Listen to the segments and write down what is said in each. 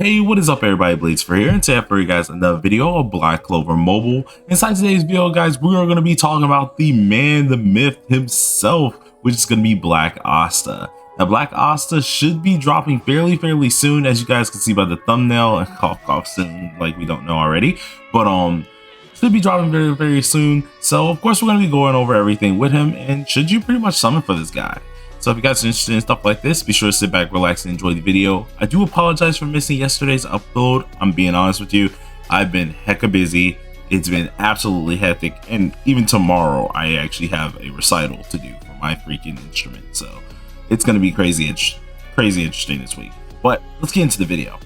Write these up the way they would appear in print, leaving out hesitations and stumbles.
Hey, what is up everybody, Bladecifer here, and today I have for you guys another video of Black Clover Mobile. Inside today's video, guys, we are going to be talking about the man, the myth himself, which is going to be Black Asta. Now, Black Asta should be dropping fairly soon, as you guys can see by the thumbnail, and cough soon, like we don't know already, but should be dropping very soon. So of course we're going to be going over everything with him, and should you pretty much summon for this guy. So if you guys are interested in stuff like this, be sure to sit back, relax, and enjoy the video. I do apologize for missing yesterday's upload. I'm being honest with you. I've been hecka busy. It's been absolutely hectic. And even tomorrow, I actually have a recital to do for my freaking instrument. So it's going to be crazy interesting this week. But let's get into the video.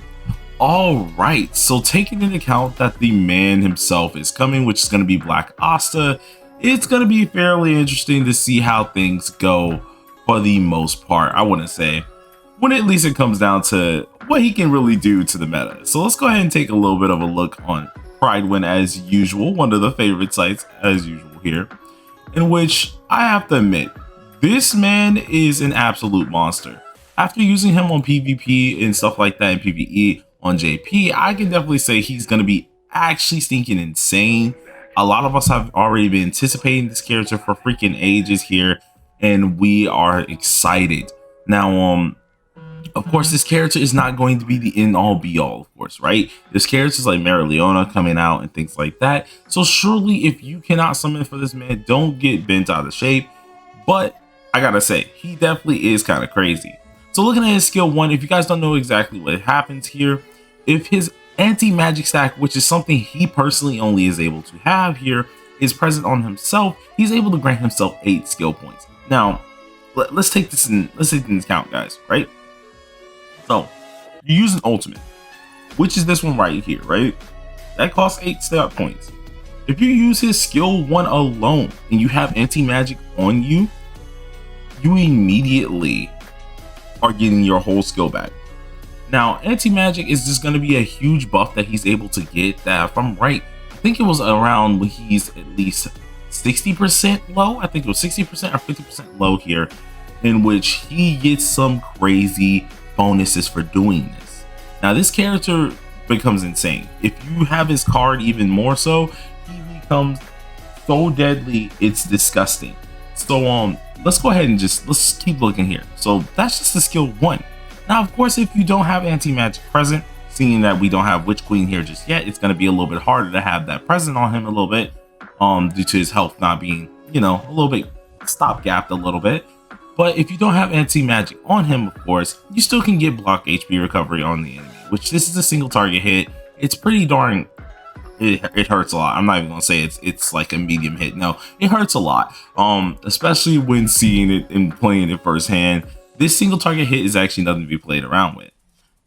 All right. So taking into account that the man himself is coming, which is going to be Black Asta, it's going to be fairly interesting to see how things go. For the most part, I wouldn't say, when at least it comes down to what he can really do to the meta. So let's go ahead and take a little bit of a look on Pridewin as usual, one of the favorite sites as usual here, in which I have to admit, this man is an absolute monster. After using him on PvP and stuff like that, and PvE on JP, I can definitely say he's going to be actually stinking insane. A lot of us have already been anticipating this character for freaking ages here, and we are excited. Now, of course, this character is not going to be the end-all be-all, of course, right? There's characters like Mereoleona coming out and things like that. So surely, if you cannot summon for this man, don't get bent out of shape. But I gotta say, he definitely is kind of crazy. So looking at his skill 1, if you guys don't know exactly what happens here, if his anti-magic stack, which is something he personally only is able to have here, is present on himself, he's able to grant himself 8 skill points. Now, let's take this into account, guys, right? So, you use an ultimate, which is this one right here, right? That costs 8 stat points. If you use his skill 1 alone and you have anti-magic on you, you immediately are getting your whole skill back. Now, anti-magic is just going to be a huge buff that he's able to get that, if I'm right, I think it was around when he's at least 60% low. I think it was 60% or 50% low here, in which he gets some crazy bonuses for doing this. Now this character becomes insane. If you have his card even more so, he becomes so deadly, it's disgusting. So let's go ahead and let's keep looking here. So that's just the skill 1. Now of course, if you don't have anti-magic present, seeing that we don't have Witch Queen here just yet, it's going to be a little bit harder to have that present on him a little bit. Due to his health not being, a little bit stopgapped a little bit. But if you don't have anti-magic on him, of course, you still can get block HP recovery on the enemy, which this is a single target hit. It's pretty darn, it hurts a lot. I'm not even gonna say it's like a medium hit. No, it hurts a lot. Especially when seeing it and playing it firsthand. This single target hit is actually nothing to be played around with.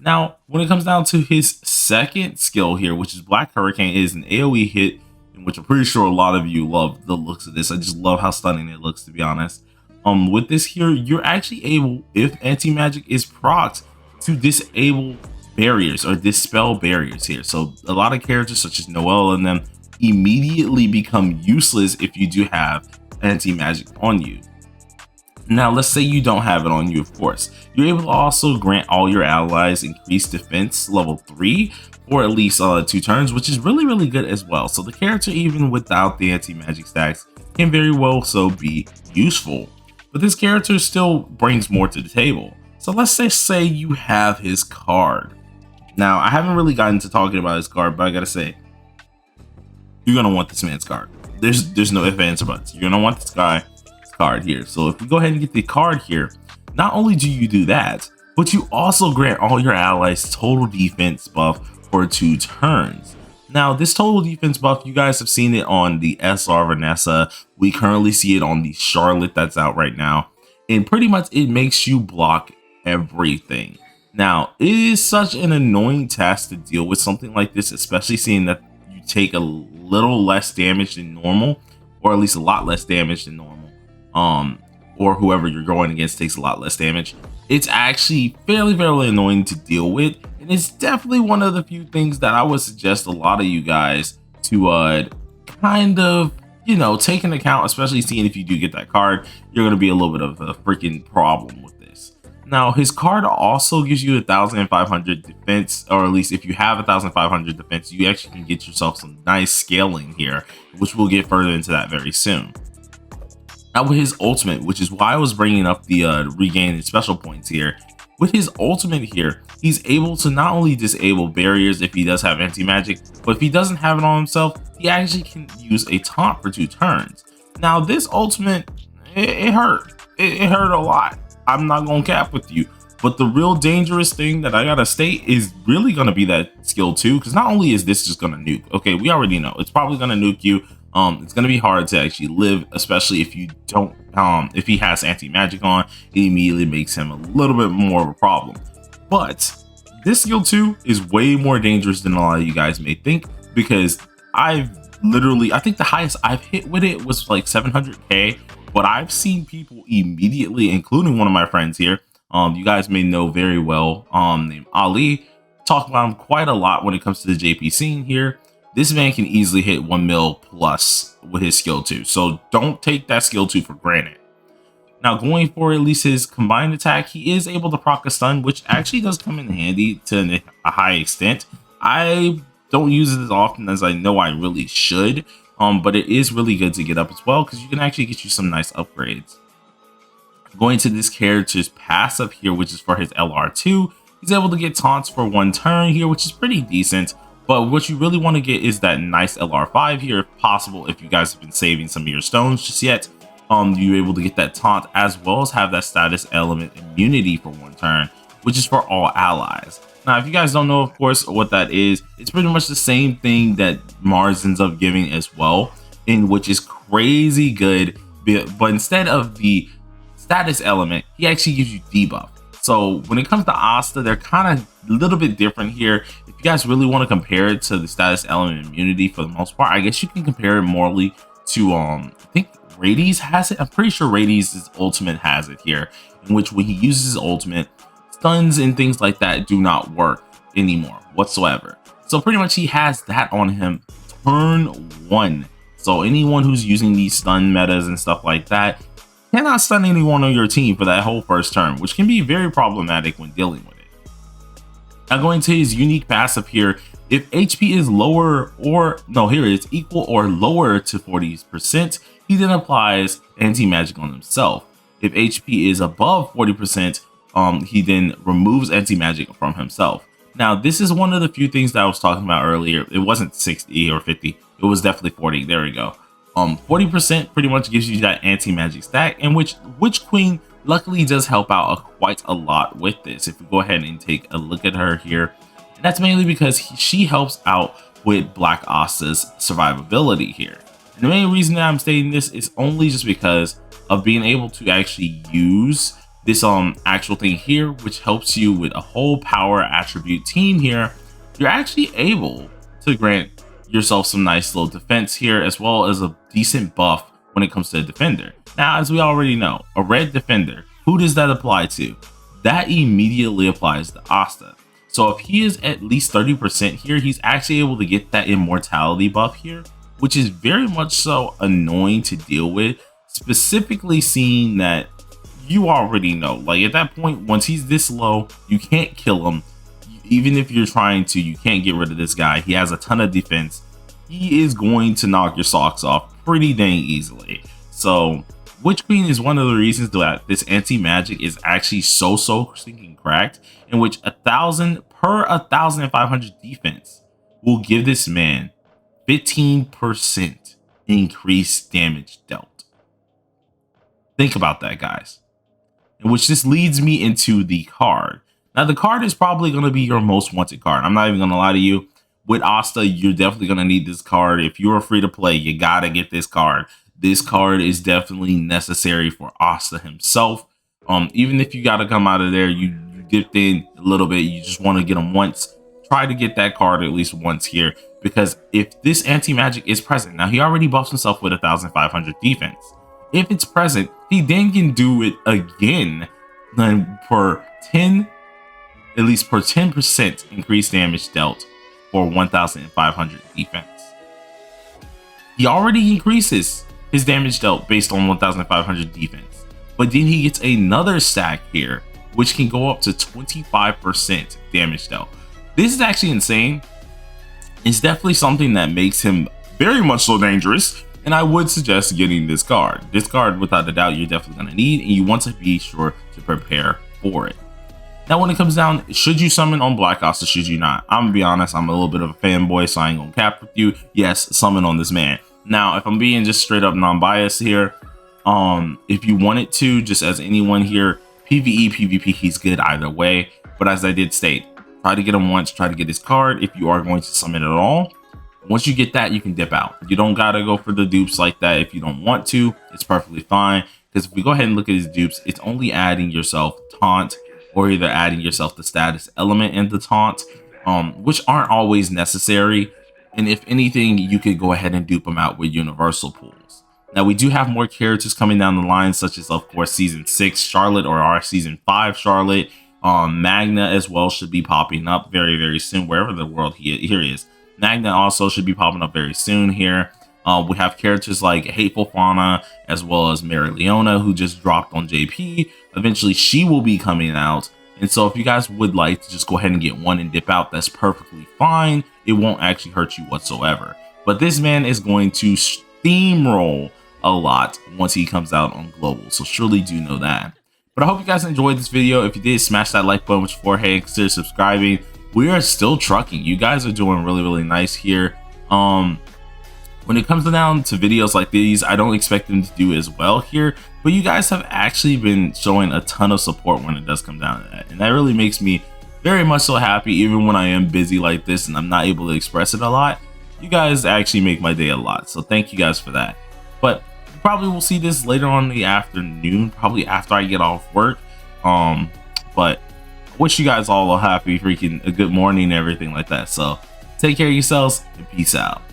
Now, when it comes down to his second skill here, which is Black Hurricane, it is an AoE hit, which I'm pretty sure a lot of you love the looks of this. I just love how stunning it looks, to be honest. With this here, you're actually able, if anti-magic is procced, to disable barriers or dispel barriers here. So a lot of characters such as Noelle and them immediately become useless if you do have anti-magic on you. Now, let's say you don't have it on you, of course. You're able to also grant all your allies increased defense level 3 for at least 2 turns, which is really good as well. So the character, even without the anti-magic stacks, can very well so be useful. But this character still brings more to the table. So let's say you have his card. Now, I haven't really gotten to talking about his card, but I gotta say, you're gonna want this man's card. There's no ifs, ands, or buts. You're gonna want this guy's card here. So if you go ahead and get the card here, not only do you do that, but you also grant all your allies total defense buff for 2 turns. Now this total defense buff, you guys have seen it on the SR Vanessa. We currently see it on the Charlotte that's out right now, and pretty much it makes you block everything. Now it is such an annoying task to deal with something like this, especially seeing that you take a little less damage than normal, or at least a lot less damage than normal. Or whoever you're going against takes a lot less damage. It's actually fairly annoying to deal with, and it's definitely one of the few things that I would suggest a lot of you guys to kind of, take into account, especially seeing if you do get that card, you're going to be a little bit of a freaking problem with this. Now his card also gives you 1,500 defense, or at least if you have 1,500 defense, you actually can get yourself some nice scaling here, which we'll get further into that very soon. Now with his ultimate, which is why I was bringing up the regain special points here, with his ultimate here, he's able to not only disable barriers if he does have anti-magic, but if he doesn't have it on himself, he actually can use a taunt for 2 turns. Now this ultimate, it hurt. It hurt a lot. I'm not gonna cap with you. But the real dangerous thing that I gotta state is really gonna be that skill 2, because not only is this just gonna nuke, okay, we already know it's probably gonna nuke you. It's gonna be hard to actually live, especially if you don't if he has anti-magic on, it immediately makes him a little bit more of a problem. But this skill 2 is way more dangerous than a lot of you guys may think, because I think the highest I've hit with it was like 700k, but I've seen people immediately, including one of my friends here, you guys may know very well, named Ali, talk about him quite a lot when it comes to the JP scene here. This man can easily hit 1 mil plus with his skill 2, so don't take that skill 2 for granted. Now going for at least his combined attack, he is able to proc a stun, which actually does come in handy to a high extent. I don't use it as often as I know I really should, but it is really good to get up as well, because you can actually get you some nice upgrades. Going to this character's passive here, which is for his LR2, he's able to get taunts for 1 turn here, which is pretty decent. But what you really want to get is that nice LR5 here, if possible. If you guys have been saving some of your stones just yet, you're able to get that taunt, as well as have that status element immunity for 1 turn, which is for all allies. Now, if you guys don't know, of course, what that is, it's pretty much the same thing that Mars ends up giving as well, in which is crazy good. But instead of the status element, he actually gives you debuff. So when it comes to Asta, they're kind of a little bit different here. If you guys really want to compare it to the status element immunity for the most part, I guess you can compare it morely to I think Rades has it. I'm pretty sure Rades' ultimate has it here, in which when he uses his ultimate, stuns and things like that do not work anymore whatsoever. So pretty much he has that on him turn 1. So anyone who's using these stun metas and stuff like that cannot stun anyone on your team for that whole first turn, which can be very problematic when dealing with it. Now going to his unique passive here, if HP is lower or no, here it's equal or lower to 40%, he then applies anti-magic on himself. If HP is above 40%, he then removes anti-magic from himself. Now this is one of the few things that I was talking about earlier. It wasn't 60 or 50, it was definitely 40. There we go. 40% pretty much gives you that anti-magic stack, and which Witch Queen luckily does help out quite a lot with this. If we go ahead and take a look at her here, and that's mainly because she helps out with Black Asta's survivability here. And the main reason that I'm stating this is only just because of being able to actually use this actual thing here, which helps you with a whole power attribute team here. You're actually able to grant yourself some nice little defense here, as well as a decent buff when it comes to a defender. Now, as we already know, a red defender, who does that apply to? That immediately applies to Asta. So if he is at least 30% here, he's actually able to get that immortality buff here, which is very much so annoying to deal with, specifically seeing that you already know, like at that point, once he's this low, you can't kill him. Even if you're trying to, you can't get rid of this guy. He has a ton of defense. He is going to knock your socks off pretty dang easily. So Witch Queen is one of the reasons that this anti-magic is actually so stinking cracked, in which 1,000 per 1,500 defense will give this man 15% increased damage dealt. Think about that, guys. In which this leads me into the card. Now, the card is probably going to be your most wanted card. I'm not even going to lie to you. With Asta, you're definitely going to need this card. If you're free to play, you got to get this card. This card is definitely necessary for Asta himself. Even if you got to come out of there, you dipped in a little bit, you just want to get him once, try to get that card at least once here. Because if this anti-magic is present, now he already buffs himself with 1,500 defense. If it's present, he then can do it again, then per 10, at least per 10% increased damage dealt for 1,500 defense. He already increases his damage dealt based on 1,500 defense, but then he gets another stack here which can go up to 25% damage dealt. This is actually insane. It's definitely something that makes him very much so dangerous, and I would suggest getting this card. This card, without a doubt, you're definitely going to need, and you want to be sure to prepare for it. Now, when it comes down, should you summon on Black Asta, should you not? I'm gonna be honest, I'm a little bit of a fanboy, so I ain't gonna cap with you. Yes, summon on this man. Now, if I'm being just straight up non-biased here, if you wanted to, just as anyone here, PvE, PvP, he's good either way. But as I did state, try to get him once, try to get his card if you are going to summon it at all. Once you get that, you can dip out. You don't gotta go for the dupes like that if you don't want to. It's perfectly fine, because if we go ahead and look at his dupes, it's only adding yourself taunt, or either adding yourself the status element in the taunt, which aren't always necessary. And if anything, you could go ahead and dupe them out with universal pools. Now, we do have more characters coming down the line, such as, of course, Season 6 Charlotte, or our Season 5 Charlotte. Magna as well should be popping up very, very soon, wherever the world here is. Magna also should be popping up very soon here. We have characters like Hateful Fauna, as well as Mereoleona, who just dropped on JP. Eventually, she will be coming out. And so if you guys would like to just go ahead and get one and dip out, that's perfectly fine. It won't actually hurt you whatsoever. But this man is going to steamroll a lot once he comes out on global. So surely do know that. But I hope you guys enjoyed this video. If you did, smash that like button with your forehead and consider subscribing. We are still trucking. You guys are doing really, really nice here. When it comes down to videos like these, I don't expect them to do as well here, but you guys have actually been showing a ton of support when it does come down to that. And that really makes me very much so happy, even when I am busy like this and I'm not able to express it a lot. You guys actually make my day a lot. So thank you guys for that. But probably will see this later on in the afternoon, probably after I get off work. But I wish you guys all a happy freaking a good morning and everything like that. So take care of yourselves and peace out.